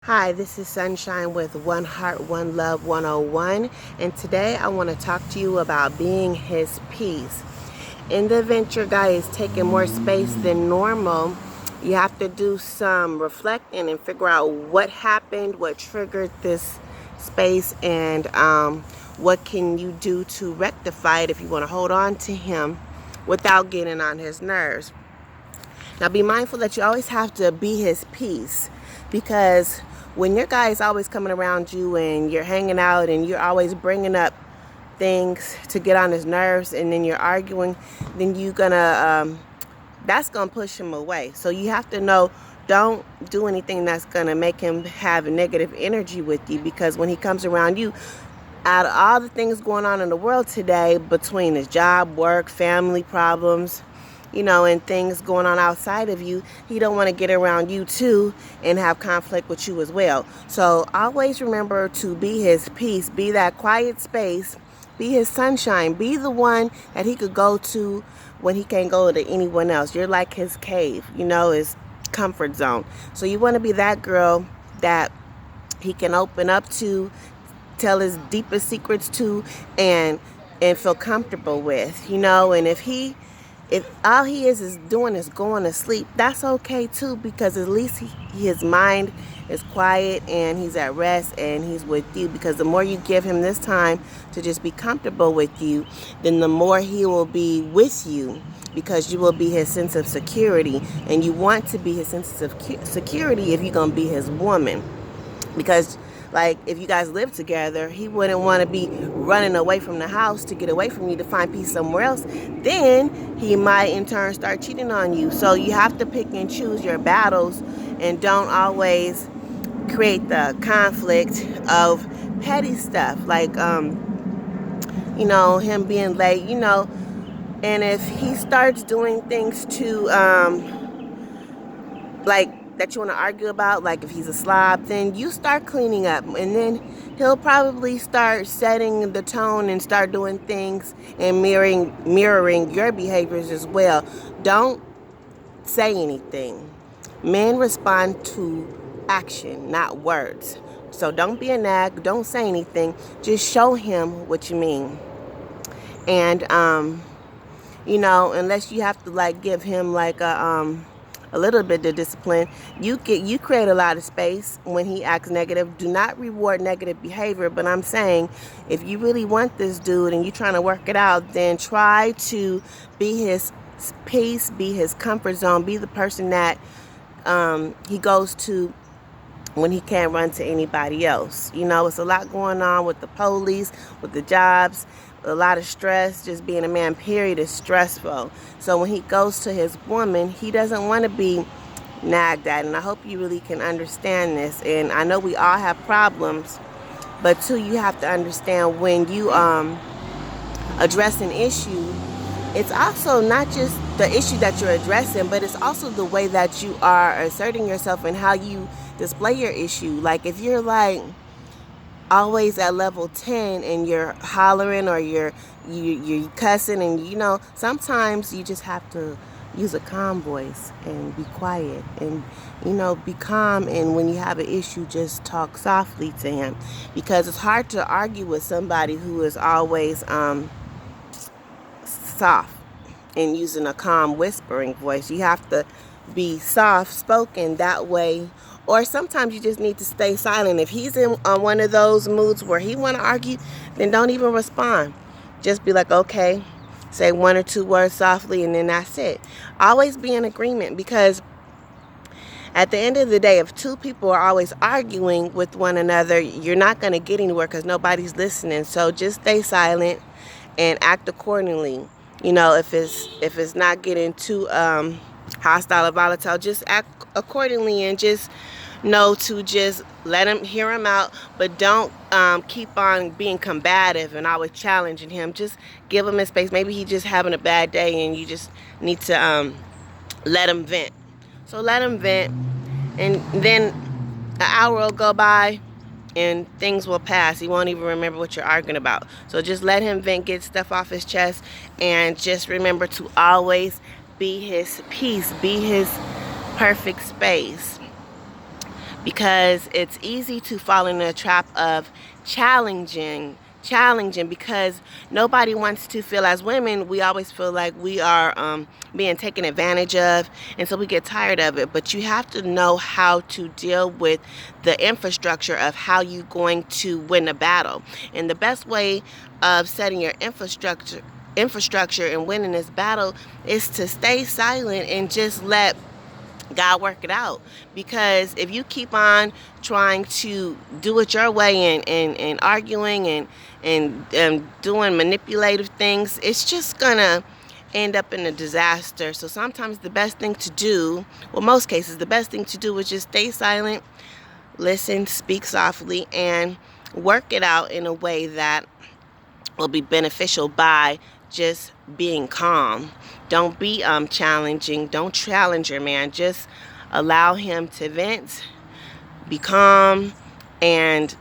Hi, this is Sunshine with One Heart, One Love 101, and today I want to talk to you about being his peace. In the event your guy is taking more space than normal, you have to do some reflecting and figure out what happened, what triggered this space, and what can you do to rectify it if you want to hold on to him without getting on his nerves. Now be mindful that you always have to be his peace, because when your guy is always coming around you and you're hanging out and you're always bringing up things to get on his nerves and then you're arguing, then that's gonna push him away. So you have to know, don't do anything that's gonna make him have negative energy with you, because when he comes around you, out of all the things going on in the world today, between his job, work, family problems, and things going on outside of you, he don't want to get around you too and have conflict with you as well. So always remember to be his peace, be that quiet space, be his sunshine, be the one that he could go to when he can't go to anyone else. You're like his cave, his comfort zone. So you want to be that girl that he can open up to, tell his deepest secrets to, and feel comfortable with, and if all he is doing is going to sleep, that's okay too, because at least his mind is quiet and he's at rest and he's with you. Because the more you give him this time to just be comfortable with you, then the more he will be with you, because you will be his sense of security. And you want to be his sense of security if you're going to be his woman. Because like, if you guys live together, he wouldn't want to be running away from the house to get away from you to find peace somewhere else. Then he might in turn start cheating on you. So you have to pick and choose your battles, and don't always create the conflict of petty stuff like him being late, and if he starts doing things to like that you want to argue about, like if he's a slob, then you start cleaning up, and then he'll probably start setting the tone and start doing things and mirroring your behaviors as well. Don't say anything. Men respond to action, not words. So don't be a nag, don't say anything, just show him what you mean. And unless you have to like give him like a little bit of discipline, you create a lot of space when he acts negative. Do not reward negative behavior, but I'm saying, if you really want this dude and you're trying to work it out, then try to be his peace, be his comfort zone, be the person that he goes to when he can't run to anybody else. It's a lot going on with the police, with the jobs, a lot of stress. Just being a man, period, is stressful. So when he goes to his woman, he doesn't want to be nagged at. And I hope you really can understand this. And I know we all have problems, but too, you have to understand, when you address an issue, it's also not just the issue that you're addressing, but it's also the way that you are asserting yourself and how you display your issue. Like, if you're like always at level 10 and you're hollering or you're cussing, and sometimes you just have to use a calm voice and be quiet and be calm. And when you have an issue, just talk softly to him, because it's hard to argue with somebody who is always soft and using a calm whispering voice. You have to be soft spoken that way. Or sometimes you just need to stay silent. If he's in on one of those moods where he want to argue, then don't even respond. Just be like, okay, say one or two words softly, and then that's it. Always be in agreement, because at the end of the day, if two people are always arguing with one another, you're not going to get anywhere, because nobody's listening. So just stay silent and act accordingly. If it's not getting too hostile or volatile, just act accordingly, and just know to just let him hear him out, but don't keep on being combative and always challenging him. Just give him his space. Maybe he's just having a bad day and you just need to let him vent. So let him vent, and then an hour will go by and things will pass. He won't even remember what you're arguing about. So just let him vent, get stuff off his chest, and just remember to always be his peace, be his perfect space. because it's easy to fall in the trap of challenging because nobody wants to feel, as women, we always feel like we are being taken advantage of, and so we get tired of it. But you have to know how to deal with the infrastructure of how you're going to win the battle. And the best way of setting your infrastructure and winning this battle is to stay silent and just let God work it out. Because if you keep on trying to do it your way and arguing and doing manipulative things, it's just gonna end up in a disaster. So sometimes the best thing to do, well, most cases, the best thing to do is just stay silent, listen, speak softly, and work it out in a way that will be beneficial by just being calm. Don't be challenging. Don't challenge your man. Just allow him to vent, be calm, and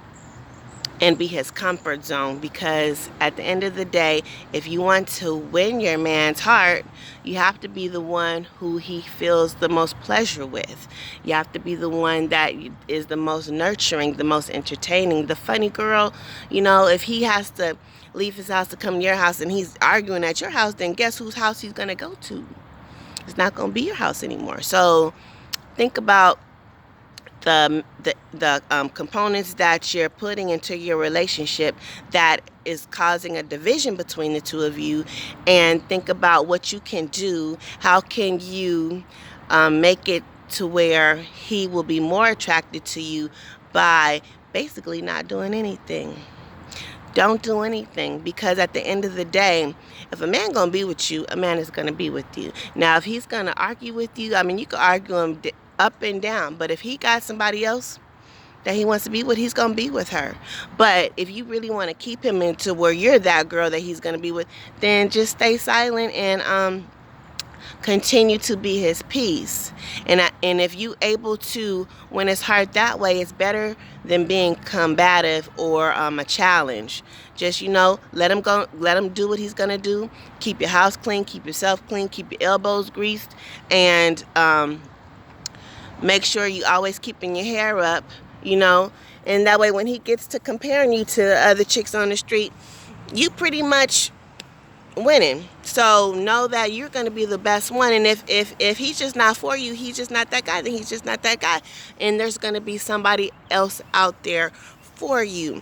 be his comfort zone. Because at the end of the day, if you want to win your man's heart, you have to be the one who he feels the most pleasure with. You have to be the one that is the most nurturing, the most entertaining, the funny girl. You know, if he has to leave his house to come to your house and he's arguing at your house, then guess whose house he's going to go to? It's not going to be your house anymore. So think about the components that you're putting into your relationship that is causing a division between the two of you, and think about what you can do. How can you make it to where he will be more attracted to you by basically not doing anything? Don't do anything, because at the end of the day, if a man gonna be with you, a man is gonna be with you. Now, if he's gonna argue with you, I mean, you can argue him up and down, but if he got somebody else that he wants to be with, he's gonna be with her. But if you really want to keep him into where you're that girl that he's gonna be with, then just stay silent and continue to be his peace. And if you able to win his heart that way, it's better than being combative or a challenge. Just, you know, let him go, let him do what he's gonna do. Keep your house clean, keep yourself clean, keep your elbows greased, and make sure you always keeping your hair up, you know, and that way when he gets to comparing you to other chicks on the street, you pretty much winning. So know that you're going to be the best one. And if he's just not for you, he's just not that guy, then he's just not that guy. And there's going to be somebody else out there for you,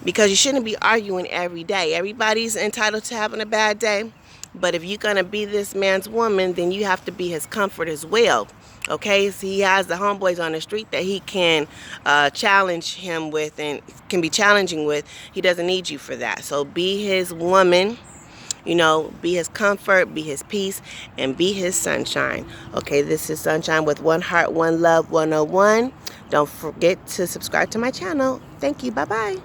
because you shouldn't be arguing every day. Everybody's entitled to having a bad day. But if you're going to be this man's woman, then you have to be his comfort as well. Okay, so he has the homeboys on the street that he can challenge him with and can be challenging with. He doesn't need you for that. So be his woman. You know, be his comfort, be his peace, and be his sunshine. Okay, this is Sunshine with One Heart, One Love 101. Don't forget to subscribe to my channel. Thank you. Bye-bye.